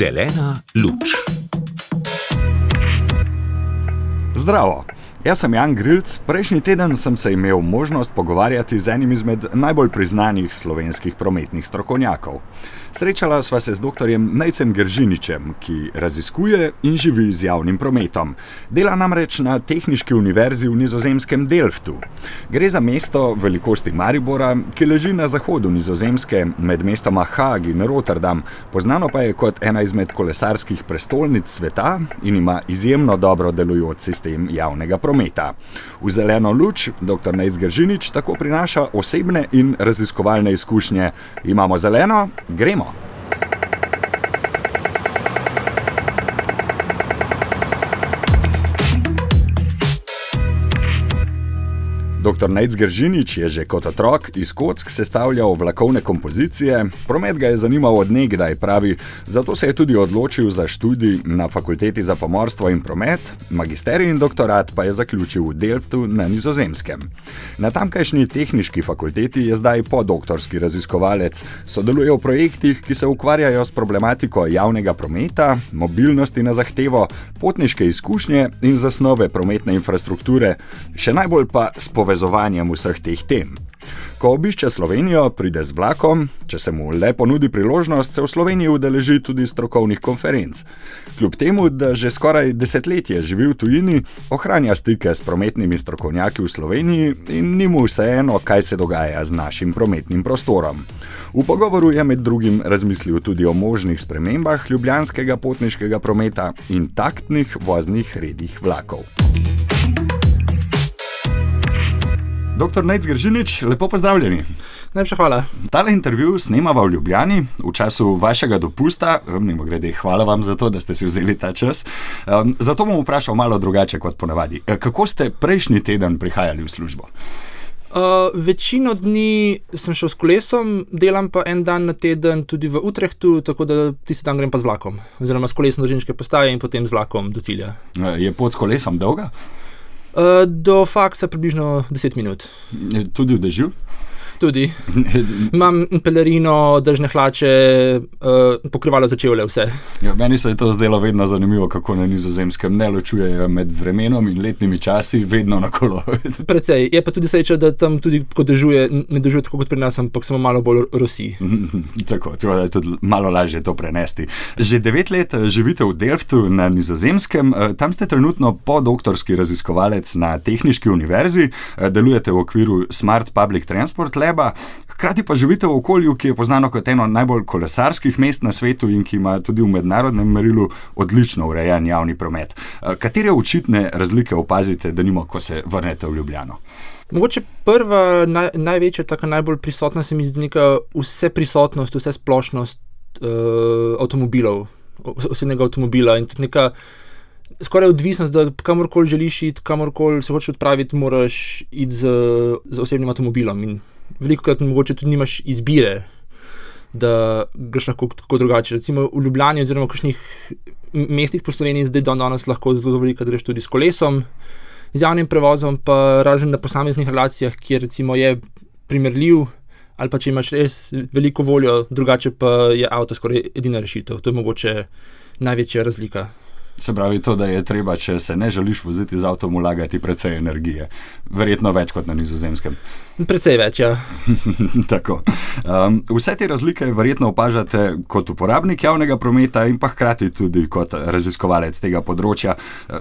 Zelena luč. Zdravo, jaz sem Jan Grilc. Prejšnji teden sem se imel možnost pogovarjati z enim izmed najbolj priznanih slovenskih prometnih strokovnjakov. Srečala sva se z doktorjem Nejcem Geržiničem, ki raziskuje in živi z javnim prometom. Dela namreč na Tehniški univerzi v nizozemskem Delftu. Gre za mesto velikosti Maribora, ki leži na zahodu Nizozemske med mestoma Haag in Rotterdam. Poznano pa je kot ena izmed kolesarskih prestolnic sveta in ima izjemno dobro delujoč sistem javnega prometa. V zeleno luč dr. Nejc Geržinič tako prinaša osebne in raziskovalne izkušnje. Imamo zeleno, gremo! Dr. Nejc Geržinič je že kot otrok iz kock sestavljal vlakovne kompozicije, promet ga je zanimal od nekdaj, pravi, zato se je tudi odločil za študij na Fakulteti za pomorstvo in promet, magisterij in doktorat pa je zaključil v Delftu na Nizozemskem. Na tamkajšnji tehniški fakulteti je zdaj podoktorski raziskovalec, sodeluje v projektih, ki se ukvarjajo s problematiko javnega prometa, mobilnosti na zahtevo, potniške izkušnje in zasnove prometne infrastrukture, še najbolj pa s povezovanjem vseh teh tem. Ko obišče Slovenijo, pride z vlakom, če se mu le ponudi priložnost, se v Sloveniji udeleži tudi strokovnih konferenc. Kljub temu, da že skoraj desetletje živi v tujini, ohranja stike s prometnimi strokovnjaki v Sloveniji in ni mu vseeno, kaj se dogaja z našim prometnim prostorom. V pogovoru je med drugim razmislil tudi o možnih spremembah ljubljanskega potniškega prometa in taktnih voznih redih vlakov. Dr. Nejc Geržinič, lepo pozdravljeni. Najlepša hvala. Tale intervju snemava v Ljubljani v času vašega dopusta. Mimogrede, hvala vam za to, da ste si vzeli ta čas. Zato bom vprašal malo drugače kot ponavadi. Kako ste prejšnji teden prihajali v službo? Večino dni sem šel s kolesom, delam pa en dan na teden tudi v Utrechtu, tako da tisti dan grem pa z vlakom. Oziroma s kolesom do železniške postaje in potem z vlakom do cilja. Je pot s kolesom dolga? Do faksa približno 10 minut. Tudi v dežju? Tudi. Imam pelerino, dežne hlače, pokrivalo za čevlje, vse. Ja, meni se je to zdelo vedno zanimivo, kako na Nizozemskem ne ločujejo med vremenom in letnimi časi, vedno na kolo. Precej. Je pa tudi sreča, da tam tudi, ko dežuje, ne dežuje tako kot pri nas, ampak samo malo bolj rosi. Tako, da je tudi malo lažje to prenesti. Že 9 let živite v Delftu na Nizozemskem, tam ste trenutno podoktorski raziskovalec na Tehniški univerzi, delujete v okviru Smart Public Transport Lab, hkrati pa živite v okolju, ki je poznano kot eno najbolj kolesarskih mest na svetu in ki ima tudi v mednarodnem merilu odlično urejen javni promet. Katere očitne razlike opazite, denimo, ko se vrnete v Ljubljano? Mogoče prva, največja, taka najbolj prisotna se mi zdi neka vseprisotnost, vsesplošnost avtomobilov, osebnega avtomobila in tudi neka skoraj odvisnost, da kamorkoli želiš iti, kamorkoli se hočeš odpraviti, moraš iti z osebnim avtomobilom in velikokrat mogoče tudi nimaš izbire, da greš lahko tako drugače. Recimo v Ljubljani oziroma v kakšnih mestih po Sloveniji zdaj danes lahko zelo veliko greš tudi s kolesom, z javnim prevozom, pa razen na posameznih relacijah, kjer recimo je primerljiv ali pa če imaš res veliko voljo, drugače pa je avto skoraj edina rešitev. To je mogoče največja razlika. Se pravi to, da je treba, če se ne želiš voziti z avtom, vlagati precej energije. Verjetno več kot na Nizozemskem. Precej več, ja. Tako. Vse te razlike verjetno opažate kot uporabnik javnega prometa in pa hkrati tudi kot raziskovalec tega področja.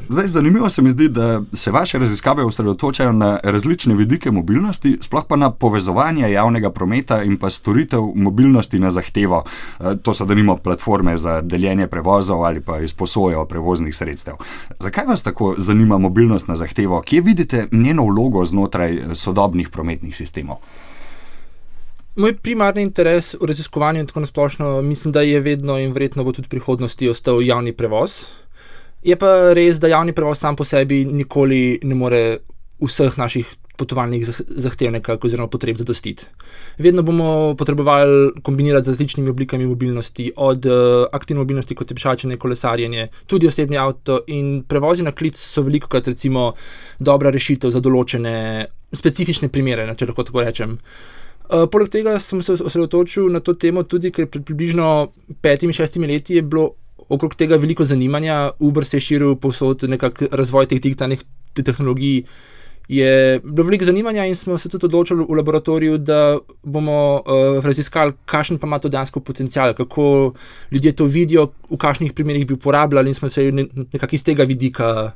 Zdaj, zanimivo se mi zdi, da se vaše raziskave osredotočajo na različne vidike mobilnosti, sploh pa na povezovanje javnega prometa in pa storitev mobilnosti na zahtevo. To so denimo platforme za deljenje prevozov ali pa izposojo prevoznih sredstev. Zakaj vas tako zanima mobilnost na zahtevo? Kje vidite njeno vlogo znotraj sodobnih prometnih sistemov? Moj primarni interes v raziskovanju in tako nasplošno mislim, da je vedno in verjetno bo tudi v prihodnosti ostal javni prevoz. Je pa res, da javni prevoz sam po sebi nikoli ne more vseh naših potovalnih zahtev nekako oziroma potreb zadostiti. Vedno bomo potrebovali kombinirati z različnimi oblikami mobilnosti, od aktivne mobilnosti, kot je pešačenje, kolesarjenje, tudi osebni avto in prevozi na klic so velikokrat recimo dobra rešitev za določene specifične primere, če lahko tako rečem. Poleg tega sem se osredotočil na to temo tudi, ker pred približno 5-6 leti je bilo okrog tega veliko zanimanja, Uber se je širil povsod, nekako razvoj teh digitalnih tehnologij je bilo veliko zanimanja in smo se tudi odločili v laboratoriju, da bomo raziskali, kakšen pa ima to dejansko potencial, kako ljudje to vidijo, v kakšnih primerih bi uporabljali in smo se nekako iz tega vidika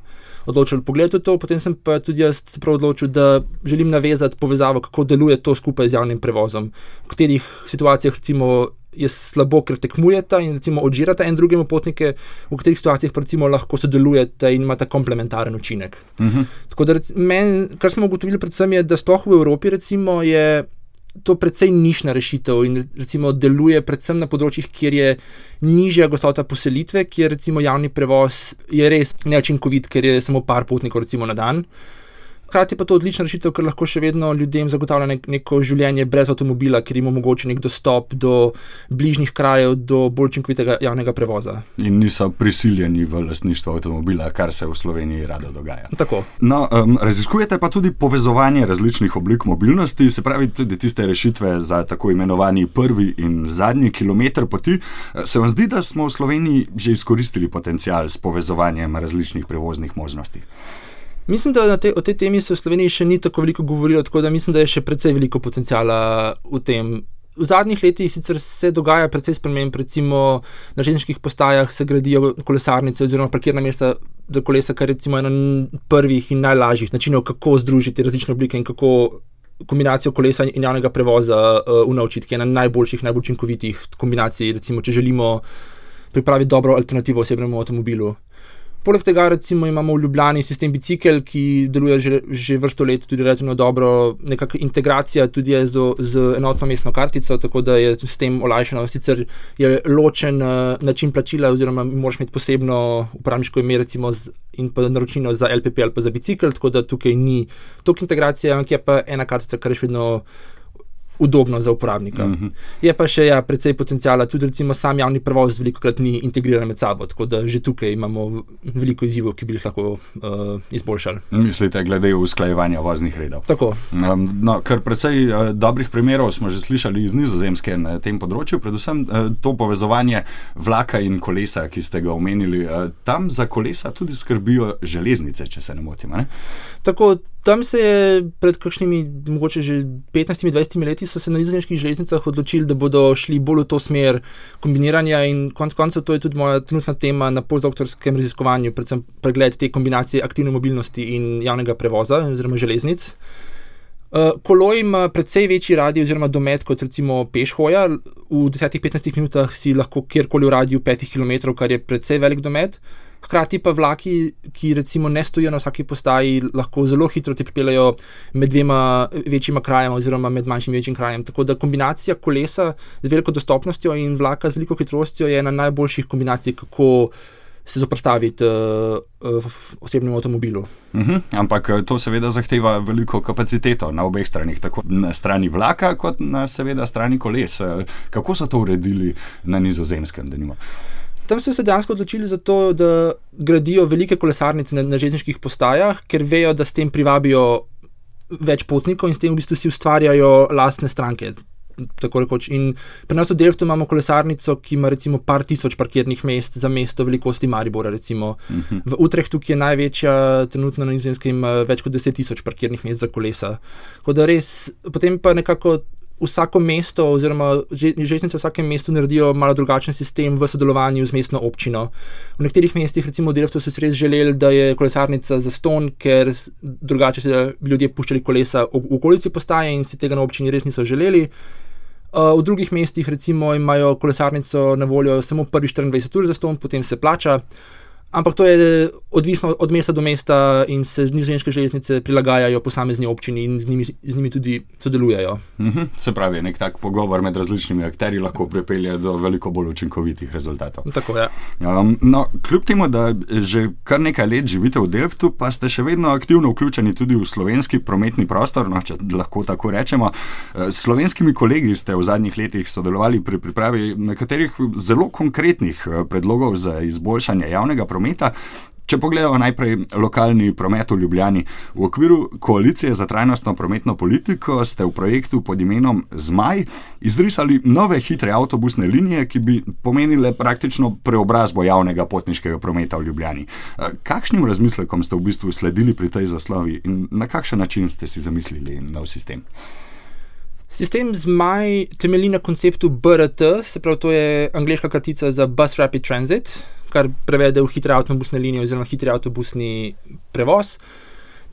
odločili pogledati to. Potem sem pa tudi jaz se prav odločil, da želim navezati povezavo, kako deluje to skupaj z javnim prevozom. V katerih situacijah recimo je slabo, ker tekmujeta in recimo odžirata en drugemu potnike, v katerih situacijah pa recimo lahko sodelujete in imata komplementaren učinek. Tako da kar smo ugotovili predvsem je, da sploh v Evropi recimo je to precej nišna rešitev in recimo deluje predvsem na področjih, kjer je nižja gostota poselitve, kjer recimo javni prevoz je res neučinkovit, ker je samo par potnikov recimo na dan. Hkrati pa to odlična rešitev, ker lahko še vedno ljudem zagotavlja neko življenje brez avtomobila, ker jim omogoča nek dostop do bližnjih krajev, do bolj učinkovitega javnega prevoza. In niso prisiljeni v lastništvo avtomobila, kar se v Sloveniji rado dogaja. Tako. No, raziskujete pa tudi povezovanje različnih oblik mobilnosti, se pravi tudi tiste rešitve za tako imenovani prvi in zadnji kilometer poti. Se vam zdi, da smo v Sloveniji že izkoristili potencial s povezovanjem različnih prevoznih možnosti? Mislim, da o tej temi se v Sloveniji še ni tako veliko govorilo, tako da mislim, da je še precej veliko potenciala v tem. V zadnjih letih sicer se dogaja precej sprememb, recimo na železniških postajah se gradijo kolesarnice oziroma parkirna mesta za kolesa, kar je recimo eno prvih in najlažjih načinov, kako združiti različne oblike in kako kombinacijo kolesa in javnega prevoza unovčiti, ki je ena najboljših, najbolj učinkovitih kombinacij, recimo, če želimo pripraviti dobro alternativo osebnemu avtomobilu. Poleg tega recimo imamo v Ljubljani sistem bicikel, ki deluje že vrsto let tudi relativno dobro, nekakšna integracija tudi je z enotno mestno kartico, tako da je s tem olajšano. Sicer je ločen način plačila oziroma moraš imeti posebno uporabniško ime recimo in pa naročnino za LPP ali pa za bicikel, tako da tukaj ni toliko integracije, ampak je pa ena kartica, kar je še vedno udobno za uporabnika. Je pa še precej potencijala, tudi recimo sam javni prevoz velikokrat ni integriran med sabo, tako da že tukaj imamo veliko izzivov, ki bi jih lahko izboljšali. Mislite, glede usklajevanja voznih redov? Tako. No, kar precej dobrih primerov smo že slišali iz Nizozemske na tem področju, predvsem to povezovanje vlaka in kolesa, ki ste ga omenili. Tam za kolesa tudi skrbijo železnice, če se ne motim, ne? Tako, tam se je pred kakšnimi, mogoče že 15-20 leti so se na nizozemskih železnicah odločili, da bodo šli bolj v to smer kombiniranja in konec koncev to je tudi moja trenutna tema na postdoktorskem raziskovanju, predvsem pregled te kombinacije aktivne mobilnosti in javnega prevoza oziroma železnic. Kolo ima precej večji radij oziroma domet kot recimo pešhoja. V 10-15 minutah si lahko kjerkoli v radiju 5 km, kar je precej velik domet. Hkrati pa vlaki, ki recimo ne stojijo na vsaki postaji, lahko zelo hitro te pripeljejo med dvema večjima krajema oziroma med manjšim in večjim krajem. Tako da kombinacija kolesa z veliko dostopnostjo in vlaka z veliko hitrostjo je ena najboljših kombinacij, kako se zoperstaviti osebnemu avtomobilu. Ampak to seveda zahteva veliko kapaciteto na obeh stranih, tako na strani vlaka kot na seveda strani koles. Kako so to uredili na Nizozemskem, denimo? Tam so se dejansko odločili za to, da gradijo velike kolesarnice na železniških postajah, ker vejo, da s tem privabijo več potnikov in s tem v bistvu si ustvarjajo lastne stranke. Tako rekoč. In pri nas v Delftu imamo kolesarnico, ki ima recimo par tisoč parkirnih mest za mesto velikosti Maribora. Recimo. V Utrechtu, ki je največja trenutno na Nizozemskem, ima več kot 10 000 parkirnih mest za kolesa. Tako da res, potem pa nekako vsako mesto oziroma železnice v vsakem mestu naredijo malo drugačen sistem v sodelovanju z mestno občino. V nekaterih mestih, recimo v Delftu, so si res želeli, da je kolesarnica zastonj, ker drugače se ljudje puščali kolesa v okolici postaje in si tega na občini res niso želeli. V drugih mestih recimo imajo kolesarnico na voljo samo prvi 24 ur zastonj, potem se plača. Ampak to je odvisno od mesta do mesta in se nizozemske železnice prilagajajo posamezni občini in z njimi tudi sodelujejo. Se pravi, nek tak pogovor med različnimi akterji lahko pripelje do veliko bolj učinkovitih rezultatov. Tako je. No, kljub temu, da že kar nekaj let živite v Delftu, pa ste še vedno aktivno vključeni tudi v slovenski prometni prostor, no, če lahko tako rečemo. S slovenskimi kolegi ste v zadnjih letih sodelovali pri pripravi nekaterih zelo konkretnih predlogov za izboljšanje javnega prometa. Če pogledamo najprej lokalni promet v Ljubljani, v okviru Koalicije za trajnostno prometno politiko ste v projektu pod imenom Zmaj izrisali nove hitre avtobusne linije, ki bi pomenile praktično preobrazbo javnega potniškega prometa v Ljubljani. Kakšnim razmislekom ste v bistvu sledili pri tej zasnovi in na kakšen način ste si zamislili nov sistem? Sistem Zmaj temelji na konceptu BRT, se pravi, to je angleška kratica za Bus Rapid Transit, kar prevede v hitre avtobusne linije oziroma hitri avtobusni prevoz.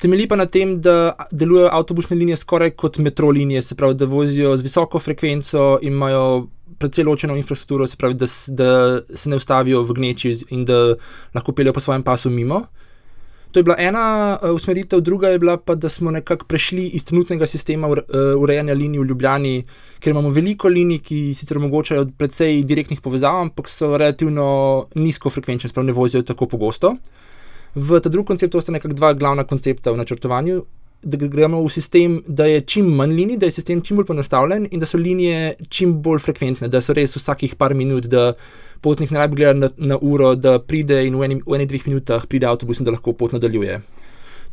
Temelji pa na tem, da delujejo avtobusne linije skoraj kot metro linije, se pravi, da vozijo z visoko frekvenco in imajo precej ločeno infrastrukturo, se pravi, da se ne ustavijo v gneči in da lahko peljejo po svojem pasu mimo. To je bila ena usmeritev, druga je bila pa, da smo nekako prešli iz trenutnega sistema urejanja linij v Ljubljani, ker imamo veliko linij, ki sicer omogočajo precej direktnih povezav, ampak so relativno nizko frekvenčne, sprav ne vozijo tako pogosto. V ta drugi koncept sta nekako dva glavna koncepta v načrtovanju, da gremo v sistem, da je čim manj linij, da je sistem čim bolj poenostavljen in da so linije čim bolj frekventne, da so res vsakih par minut, da potnik ne rabi gledati na uro, da pride in v eni 2 minutah pride avtobus in da lahko pot nadaljuje.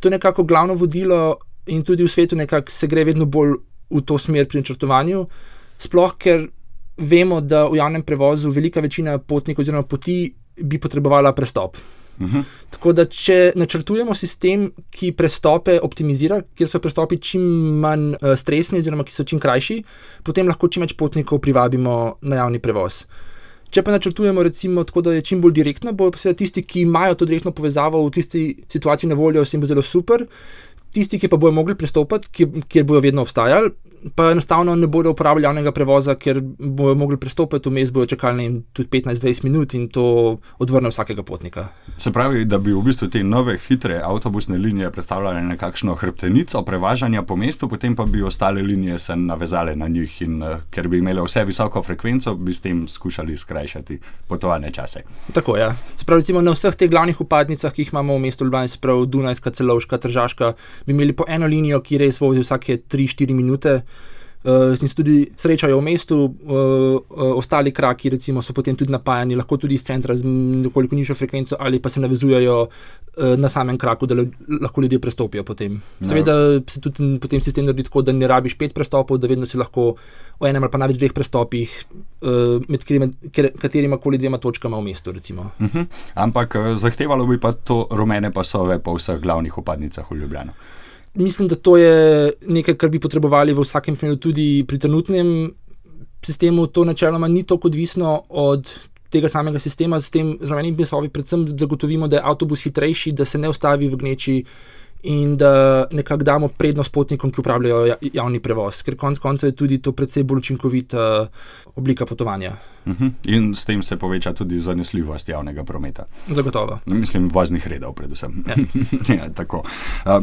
To je nekako glavno vodilo in tudi v svetu nekako se gre vedno bolj v to smer pri načrtovanju, sploh ker vemo, da v javnem prevozu velika večina potnikov oziroma poti bi potrebovala prestop. Tako da, če načrtujemo sistem, ki prestope optimizira, kjer so prestopi čim manj stresni oziroma ki so čim krajši, potem lahko čim več potnikov privabimo na javni prevoz. Če pa načrtujemo recimo tako, da je čim bolj direktno, bo seveda tisti, ki imajo to direktno povezavo v tisti situaciji na voljo, s tem bo zelo super. Tisti, ki pa bojo mogli prestopati, kjer bojo vedno obstajali, pa enostavno ne bodo uporabljali javnega prevoza, ker bojo mogli prestopati, vmes bojo čakali tudi 15-20 minut in to odvrne vsakega potnika. Se pravi, da bi v bistvu te nove hitre avtobusne linije predstavljale nekakšno hrbtenico prevažanja po mestu, potem pa bi ostale linije se navezale na njih in ker bi imele vse visoko frekvenco, bi s tem skušali skrajšati potovalne čase. Tako, ja. Se pravi, recimo na vseh teh glavnih vpadnicah, ki jih imamo v mestu Ljubljana, se pravi Dunajska, Celovška, Tržaška, bi imeli po eno linijo, ki res vozi vsake 3-4 minute. In se tudi srečajo v mestu, ostali kraki recimo so potem tudi napajani, lahko tudi iz centra z nekoliko nižjo frekvenco ali pa se navezujejo na samem kraku, da lahko ljudje prestopijo potem. Seveda se tudi potem sistem naredi tako, da ne rabiš 5 prestopov, da vedno si lahko v enem ali pa največ 2 prestopih med katerima koli 2 točkama v mestu recimo. Ampak zahtevalo bi pa to rumene pasove po vseh glavnih vpadnicah v Ljubljano. Mislim, da to je nekaj, kar bi potrebovali v vsakem primeru tudi pri trenutnem sistemu. To načeloma ni toliko odvisno od tega samega sistema. S tem z rumenimi pasovi predvsem zagotovimo, da je avtobus hitrejši, da se ne ustavi v gneči in da nekako damo prednost potnikom, ki uporabljajo javni prevoz. Ker konec koncev je tudi to precej bolj učinkovita oblika potovanja. In s tem se poveča tudi zanesljivost javnega prometa. Zagotovo. Mislim, voznih redov predvsem. Ja, tako.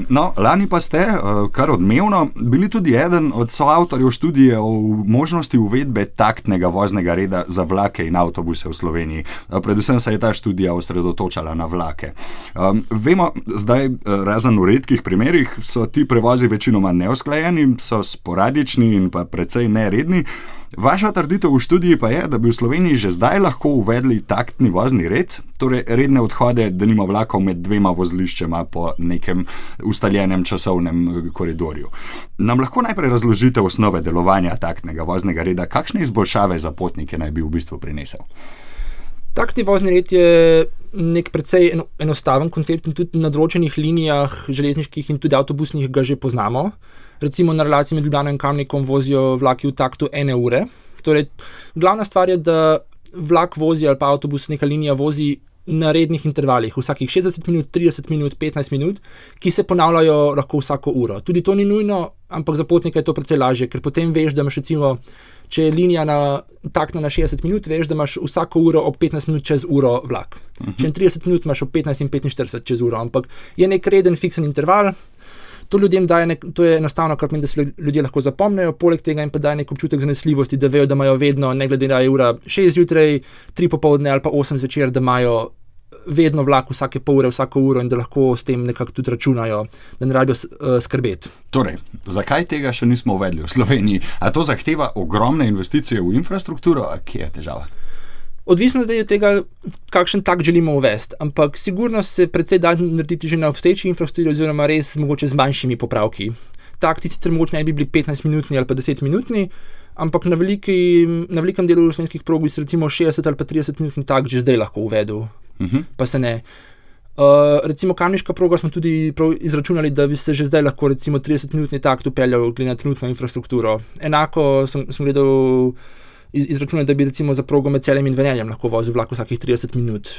No, lani pa ste, kar odmevno, bili tudi eden od soavtorjev študije o možnosti uvedbe taktnega voznega reda za vlake in avtobuse v Sloveniji. Predvsem se je ta študija osredotočala na vlake. Vemo, zdaj razen v redkih primerih so ti prevozi večinoma neusklajeni, so sporadični in pa precej neredni. Vaša trditev v študiji pa je, da bi v Sloveniji že zdaj lahko uvedli taktni vozni red, torej redne odhode denimo vlakov med 2 vozliščema po nekem ustaljenem časovnem koridorju. Nam lahko najprej razložite osnove delovanja taktnega voznega reda, kakšne izboljšave za potnike naj bi v bistvu prinesel? Taktni vozni red je nek precej enostaven koncept in tudi na določenih linijah železniških in tudi avtobusnih ga že poznamo. Recimo na relaciji med Ljubljano in Kamnikom vozijo vlaki v taktu 1 ure. Torej, glavna stvar je, da vlak vozi ali pa avtobus, neka linija vozi na rednih intervalih, vsakih 60 minut, 30 minut, 15 minut, ki se ponavljajo lahko vsako uro. Tudi to ni nujno, ampak za potnika je to precej lažje, ker potem veš, da imaš recimo, če je linija taktna na 60 minut, veš, da imaš vsako uro ob 15 minut čez uro vlak. Če je 30 minut, imaš ob 15 in 45 čez uro, ampak je nek reden, fiksen interval. To ljudem daje, to je enostavno, kar pomeni, da se ljudje lahko zapomnejo, poleg tega jim pa daje nek občutek zanesljivosti, da vejo, da imajo vedno, ne glede na ura 6 zjutraj, 3 popoldne ali pa 8 zvečer, da imajo vedno vlak vsake pol ure, vsako uro in da lahko s tem nekako tudi računajo, da ne rabijo skrbeti. Torej, zakaj tega še nismo uvedli v Sloveniji? A to zahteva ogromne investicije v infrastrukturo? A kje je težava? Odvisno zdaj od tega, kakšen tak želimo uvesti, ampak sigurno se precej da narediti že na obstoječi infrastrukturi oziroma res mogoče z manjšimi popravki. Takti sicer mogoče ne bi bili 15-minutni ali pa 10-minutni, ampak na velikem delu slovenskih prog bi se recimo 60 ali pa 30-minutni tak že zdaj lahko uvedel, pa se ne. Recimo kamniška proga smo tudi prav izračunali, da bi se že zdaj lahko recimo 30-minutni takt upeljal glede na trenutno infrastrukturo. Enako sem gledal izračunati, da bi recimo za progo med Celjem in Velenjem lahko vozil vlak vsakih 30 minut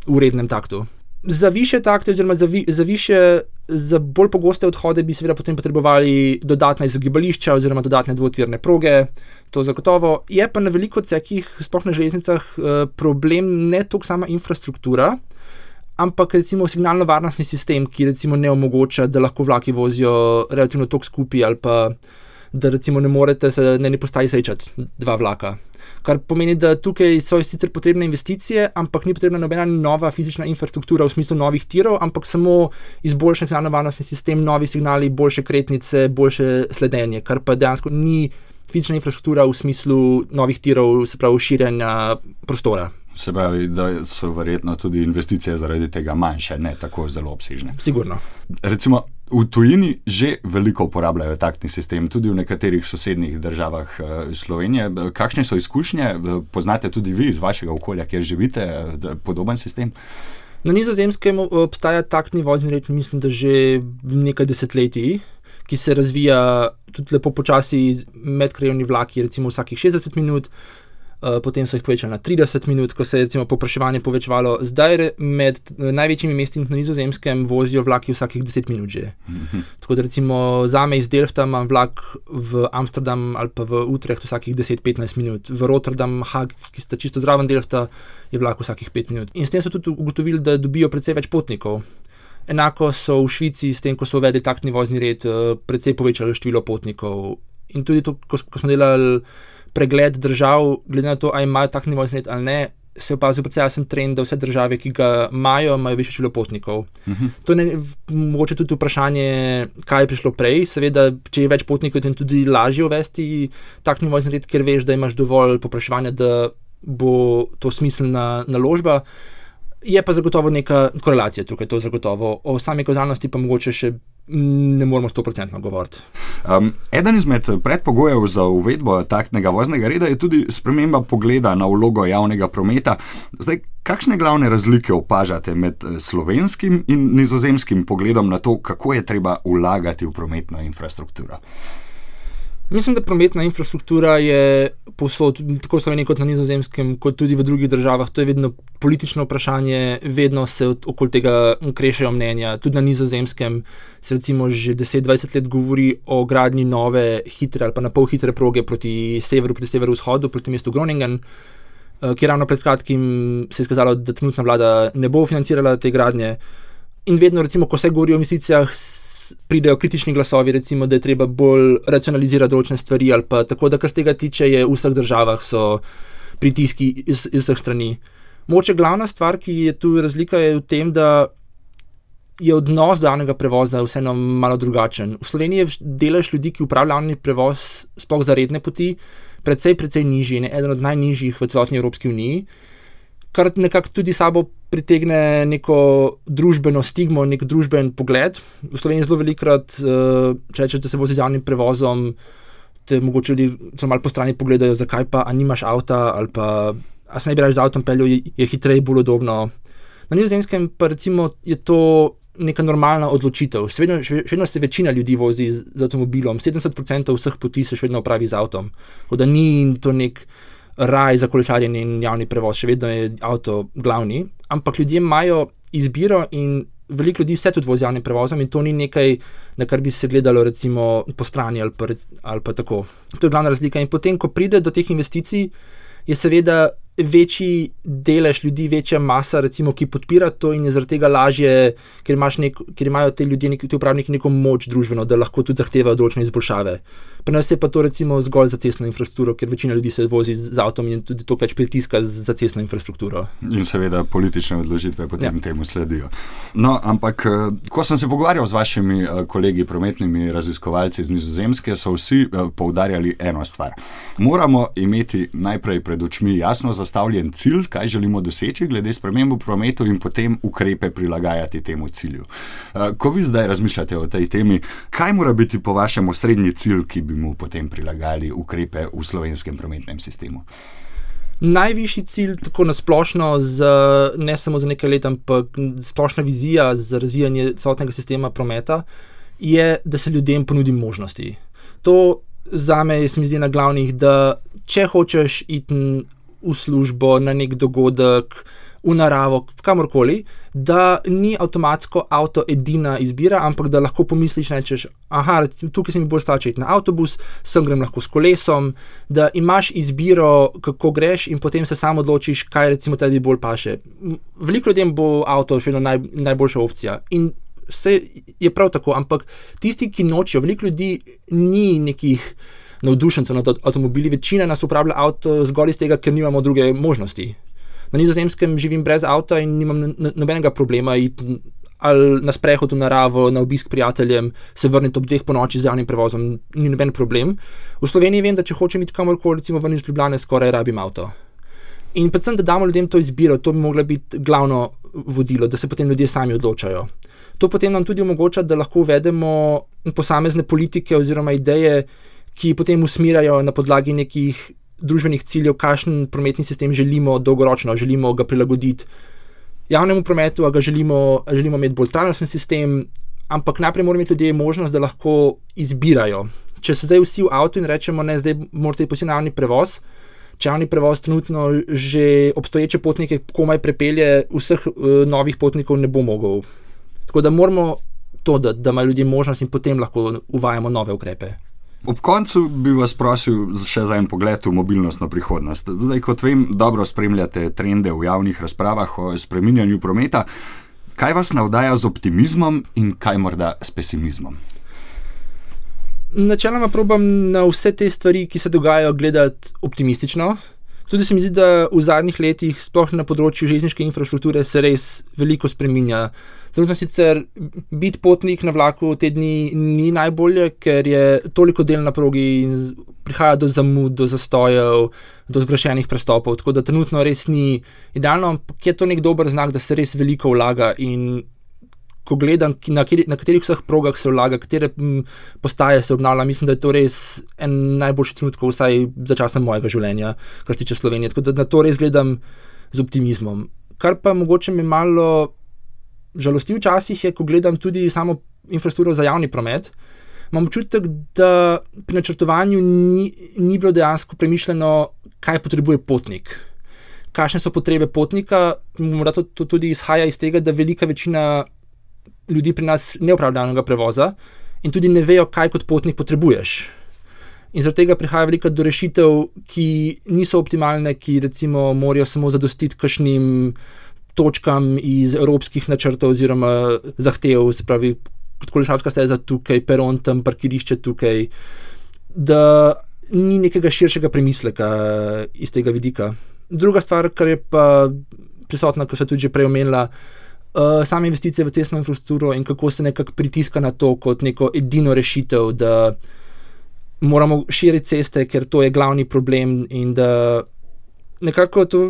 v rednem taktu. Za višje takte oziroma za bolj pogoste odhode bi seveda potem potrebovali dodatna izogibališča oziroma dodatne dvotirne proge, to zagotovo. Je pa na veliko odsekih, sploh na železnicah, problem ne toliko sama infrastruktura, ampak recimo signalno-varnostni sistem, ki recimo ne omogoča, da lahko vlaki vozijo relativno toliko skupaj ali pa da recimo ne morete se na eni postaji srečati dva vlaka. Kar pomeni, da tukaj so sicer potrebne investicije, ampak ni potrebna nobena nova fizična infrastruktura v smislu novih tirov, ampak samo izboljšan signalno-varnostni sistem, novi signali, boljše kretnice, boljše sledenje, kar pa dejansko ni fizična infrastruktura v smislu novih tirov, se pravi širjenja prostora. Se pravi, da so verjetno tudi investicije zaradi tega manjše, ne tako zelo obsežne. Sigurno. Recimo, v tujini že veliko uporabljajo taktni sistem, tudi v nekaterih sosednjih državah Slovenije. Kakšne so izkušnje? Poznate tudi vi iz vašega okolja, kjer živite, podoben sistem? Na Nizozemskem obstaja taktni vozni red, mislim, da že nekaj desetletij, ki se razvija tudi lepo počasi medkrajevni vlaki, recimo vsakih 60 minut, potem so jih povečali na 30 minut, ko se je recimo povpraševanje povečevalo. Zdaj med največjimi mesti na Nizozemskem vozijo vlaki vsakih 10 minut že. Tako da recimo zame iz Delfta imam vlak v Amsterdam ali pa v Utrecht vsakih 10-15 minut. V Rotterdam, Haag, ki sta čisto zraven Delfta, je vlak vsakih 5 minut. In s tem so tudi ugotovili, da dobijo precej več potnikov. Enako so v Švici, s tem, ko so uvedli taktni vozni red, precej povečali število potnikov. In tudi to, ko smo delali pregled držav, glede na to, ali imajo taktni vozni red ali ne, se je opazil precej jasen trend, da vse države, ki ga imajo više število potnikov. To je mogoče tudi vprašanje, kaj je prišlo prej. Seveda, če je več potnikov, je tudi lažje uvesti taktni vozni red, ker veš, da imaš dovolj povpraševanja, da bo to smiselna naložba. Je pa zagotovo neka korelacija tukaj, to zagotovo. O sami kauzalnosti pa mogoče še ne moramo 100% govoriti. Eden izmed predpogojev za uvedbo taktnega voznega reda je tudi sprememba pogleda na vlogo javnega prometa. Zdaj, kakšne glavne razlike opažate med slovenskim in nizozemskim pogledom na to, kako je treba vlagati v prometno infrastrukturo? Mislim, da prometna infrastruktura je povsod, tako v Sloveniji kot na Nizozemskem, kot tudi v drugih državah. To je vedno politično vprašanje, vedno se okoli tega krešejo mnenja. Tudi na Nizozemskem se recimo že 10-20 let govori o gradnji nove hitre ali pa na pol hitre proge proti severovzhodu, proti mestu Groningen, ki ravno pred kratkim se je izkazalo, da trenutna vlada ne bo financirala te gradnje. In vedno recimo, ko se govori o investicijah, pridejo kritični glasovi, recimo, da je treba bolj racionalizirati določene stvari ali pa tako, da kar z tega tiče, je v vseh državah so pritiski iz vseh strani. Mogoče glavna stvar, ki je tu razlika, je v tem, da je odnos do javnega prevoza vseeno malo drugačen. V Sloveniji je delež ljudi, ki upravljajo javni prevoz sploh za redne poti, precej nižji, eden od najnižjih v celotni Evropski uniji, kar nekako tudi sabo pritegne neko družbeno stigmo, nek družben pogled. V Sloveniji zelo velikokrat, če rečeš, da se vozi z javnim prevozom, te mogoče ljudi so malo po strani pogledajo, zakaj pa, a nimaš avta, ali pa, a se ne bi raje z avtom peljal, je hitreje, bolj udobno. Na Nizozemskem pa recimo je to neka normalna odločitev. Še vedno se večina ljudi vozi z avtomobilom, 70% vseh poti se še vedno opravi z avtom. Tako da ni to nek raj za kolesarjenje in javni prevoz, še vedno je avto glavni, ampak ljudje imajo izbiro in veliko ljudi se tudi vozi javnim prevozom in to ni nekaj, na kar bi se gledalo recimo po strani ali pa tako. To je glavna razlika. In potem, ko pride do teh investicij, je seveda večji delež ljudi, večja masa, recimo, ki podpira to in je zaradi tega lažje, ker imajo te ljudje, ti upravniki neko moč družbeno, da lahko tudi zahtevajo določene izboljšave. Pri nas je pa to recimo zgolj za cestno infrastrukturo, ker večina ljudi se vozi z avtom in tudi toliko več pritiska za cestno infrastrukturo. In seveda politične odločitve potem temu sledijo. No, ampak ko sem se pogovarjal z vašimi kolegi, prometnimi raziskovalci iz Nizozemske, so vsi poudarjali eno stvar. Moramo imeti najprej pred očmi jasno zastavljen cilj, kaj želimo doseči glede sprememb v prometu in potem ukrepe prilagajati temu cilju. Ko vi zdaj razmišljate o tej temi, kaj mora biti po vašem osrednji cilj, ki bi mu potem prilagajali ukrepe v slovenskem prometnem sistemu? Najvišji cilj, tako nasplošno, ne samo za nekaj let, ampak splošna vizija za razvijanje celotnega sistema prometa, je, da se ljudem ponudi možnosti. To zame se mi zdi ena glavnih, da če hočeš iti v službo, na nek dogodek, v naravo, kamorkoli, da ni avtomatsko avto edina izbira, ampak da lahko pomisliš, rečeš, tukaj se mi bolj splača iti na avtobus, sem grem lahko s kolesom, da imaš izbiro, kako greš in potem se sam odločiš, kaj recimo tebi bolj paše. Veliko ljudem bo avto še vedno najboljša opcija in vse je prav tako, ampak tisti, ki nočijo, veliko ljudi ni nekih navdušencev nad avtomobili, večina nas uporablja avto zgolj iz tega, ker nimamo druge možnosti. Na Nizozemskem živim brez avta in nimam nobenega problema iti ali na sprehod v naravo, na obisk prijateljem, se vrniti ob 2 ponoči z javnim prevozom, ni noben problem. V Sloveniji vem, da če hočem iti kamorkoli, recimo ven iz Ljubljane, skoraj rabim avto. In predvsem, da damo ljudem to izbiro, to bi moglo biti glavno vodilo, da se potem ljudje sami odločajo. To potem nam tudi omogoča, da lahko uvedemo posamezne politike oziroma ideje, ki potem usmirajo na podlagi nekih družbenih ciljev, kakšen prometni sistem želimo dolgoročno, želimo ga prilagoditi javnemu prometu, a želimo imeti bolj trajnosten sistem, ampak najprej morajo imeti ljudje možnost, da lahko izbirajo. Če se zdaj vsi v avtu in rečemo, ne, zdaj morate iti na javni prevoz, če javni prevoz trenutno že obstoječe potnike komaj prepelje, vseh novih potnikov ne bo mogel. Tako da moramo to, da imajo ljudje možnost in potem lahko uvajamo nove ukrepe. Ob koncu bi vas prosil še za en pogled v mobilnostno prihodnost. Zdaj, kot vem, dobro spremljate trende v javnih razpravah o spreminjanju prometa. Kaj vas navdaja z optimizmom in kaj morda s pesimizmom? Načeloma probam na vse te stvari, ki se dogajajo, gledati optimistično. Tudi se mi zdi, da v zadnjih letih, sploh na področju železniške infrastrukture, se res veliko spreminja. Trenutno sicer biti potnik na vlaku te dni ni najbolje, ker je toliko del na progi in prihaja do zamud, do zastojev, do zgrešenih prestopov, tako da trenutno res ni idealno, ampak je to nek dober znak, da se res veliko vlaga in ko gledam, na katerih vseh progah se vlaga, katere postaje se obnavlja, mislim, da je to res en najboljši trenutkov, vsaj za časa mojega življenja, kar se tiče Slovenije, tako da na to res gledam z optimizmom. Kar pa mogoče me malo žalosti včasih je, ko gledam tudi samo infrastrukturo za javni promet, imam občutek, da pri načrtovanju ni bilo dejansko premišljeno, kaj potrebuje potnik. Kakšne so potrebe potnika, morda to tudi izhaja iz tega, da velika večina ljudi pri nas ne uporablja javnega prevoza in tudi ne vejo, kaj kot potnik potrebuješ. In zaradi tega prihaja veliko do rešitev, ki niso optimalne, ki recimo morajo samo zadostiti kakšnim točkam iz evropskih načrtov oziroma zahtev, se pravi, kot kolesarska steza tukaj, peron tam, parkirišče tukaj, da ni nekega širšega premisleka iz tega vidika. Druga stvar, kar je pa prisotna, kot se tudi že prej omenila, same investicije v cestno infrastrukturo in kako se nekako pritiska na to kot neko edino rešitev, da moramo širiti ceste, ker to je glavni problem in da nekako to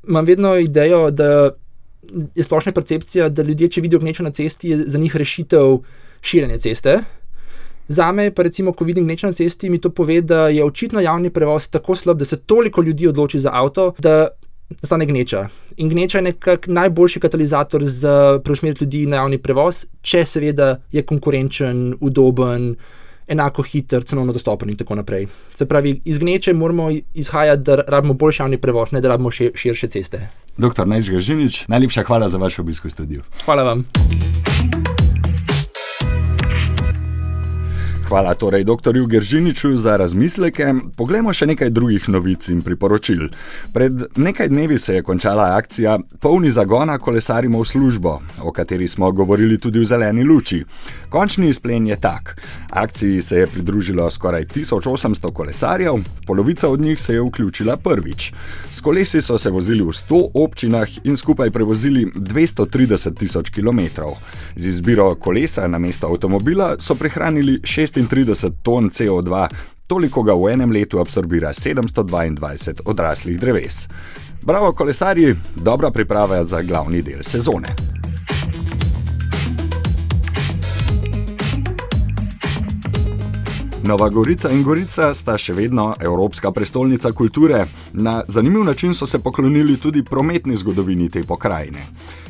imam vedno idejo, da je splošna percepcija, da ljudje, če vidijo gnečo na cesti, je za njih rešitev širjenje ceste. Zame pa recimo, ko vidim gnečo na cesti, mi to pove, da je očitno javni prevoz tako slab, da se toliko ljudi odloči za avto, da nastane gneča. In gneča je nekako najboljši katalizator za preusmeriti ljudi na javni prevoz, če seveda je konkurenčen, udoben, enako hiter, cenovno dostopen in tako naprej. Se pravi, iz gneče moramo izhajati, da rabimo boljši javni prevoz, ne da rabimo širše ceste. Dr. Nejc Geržinič, najlepša hvala za vaš obisk v studiu. Hvala vam. Hvala torej dr. Geržiniču za razmisleke. Poglejmo še nekaj drugih novic in priporočil. Pred nekaj dnevi se je končala akcija Polni zagona kolesarimo v službo, o kateri smo govorili tudi v Zeleni luči. Končni izplen je tak. Akciji se je pridružilo skoraj 1800 kolesarjev, polovica od njih se je vključila prvič. S kolesi so se vozili v 100 občinah in skupaj prevozili 230 tisoč kilometrov. Z izbiro kolesa namesto avtomobila so prihranili 36 ton CO2, toliko ga v enem letu absorbira 722 odraslih dreves. Bravo, kolesarji, dobra priprava za glavni del sezone. Nova Gorica in Gorica sta še vedno evropska prestolnica kulture. Na zanimiv način so se poklonili tudi prometni zgodovini te pokrajine.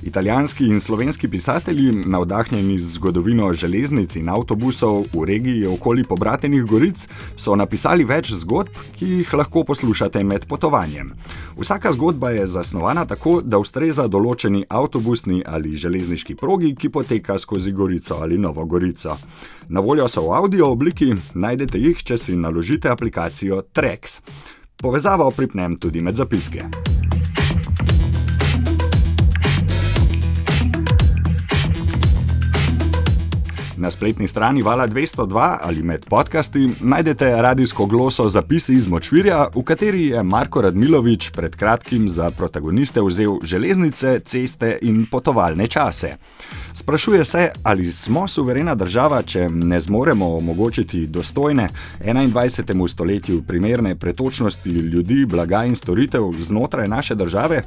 Italijanski in slovenski pisatelji, navdahnjeni z zgodovino železnic in avtobusov v regiji okoli pobratenih goric, so napisali več zgodb, ki jih lahko poslušate med potovanjem. Vsaka zgodba je zasnovana tako, da ustreza določeni avtobusni ali železniški progi, ki poteka skozi Gorico ali Novo Gorico. Na voljo so v audio obliki, najdete jih, če si naložite aplikacijo Tracks. Povezavo pripnem tudi med zapiske. Na spletni strani Vala 202 ali med podcasti najdete radijsko gloso Zapisi iz močvirja, v kateri je Marko Radmilovič pred kratkim za protagoniste vzel železnice, ceste in potovalne čase. Sprašuje se, ali smo suverena država, če ne zmoremo omogočiti dostojne 21. stoletju primerne pretočnosti ljudi, blaga in storitev znotraj naše države?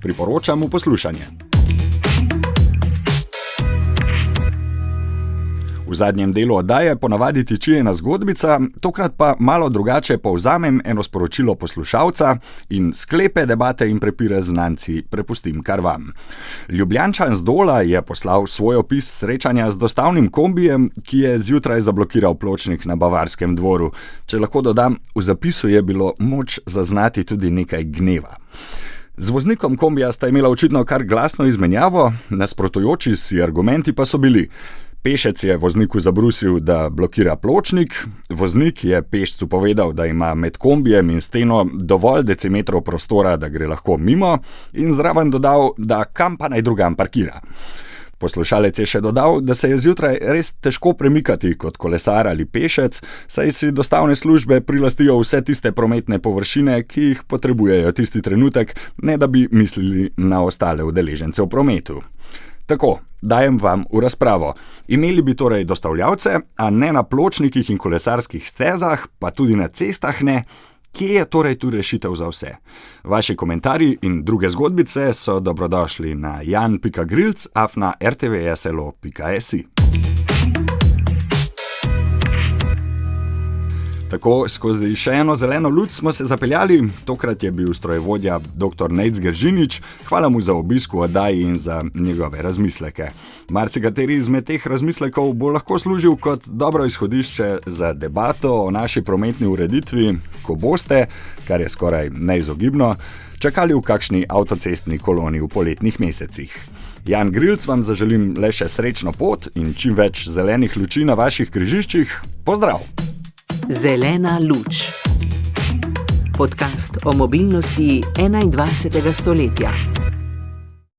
Priporočam v poslušanje. V zadnjem delu oddaje ponavadi tiči ena zgodbica, tokrat pa malo drugače povzamem eno sporočilo poslušalca in sklepe, debate in prepire z znanci prepustim kar vam. Ljubljančan z Dola je poslal svoj opis srečanja z dostavnim kombijem, ki je zjutraj zablokiral pločnik na Bavarskem dvoru. Če lahko dodam, v zapisu je bilo moč zaznati tudi nekaj gneva. Z voznikom kombija sta imela očitno kar glasno izmenjavo, nasprotujoči si argumenti pa so bili: pešec je vozniku zabrusil, da blokira pločnik, voznik je pešcu povedal, da ima med kombijem in steno dovolj decimetrov prostora, da gre lahko mimo, in zraven dodal, da kam pa naj drugam parkira. Poslušalec je še dodal, da se je zjutraj res težko premikati kot kolesar ali pešec, saj si dostavne službe prilastijo vse tiste prometne površine, ki jih potrebujejo tisti trenutek, ne da bi mislili na ostale udeležence v prometu. Tako, dajem vam v razpravo. Imeli bi torej dostavljavce, a ne na pločnikih in kolesarskih stezah, pa tudi na cestah ne. Kje je torej tu rešitev za vse? Vaši komentarji in druge zgodbice so dobrodošli na jan.grilc@rtvslo.si. Tako, skozi še eno zeleno luč smo se zapeljali, tokrat je bil strojevodja dr. Nejc Geržinič, hvala mu za obisk v oddaji in za njegove razmisleke. Marsikateri izmed teh razmislekov bo lahko služil kot dobro izhodišče za debato o naši prometni ureditvi, ko boste, kar je skoraj neizogibno, čakali v kakšni avtocestni koloni v poletnih mesecih. Jan Grilc vam zaželim le še srečno pot in čim več zelenih luči na vaših križiščih. Pozdrav! Zelena luč. Podcast o mobilnosti 21. stoletja.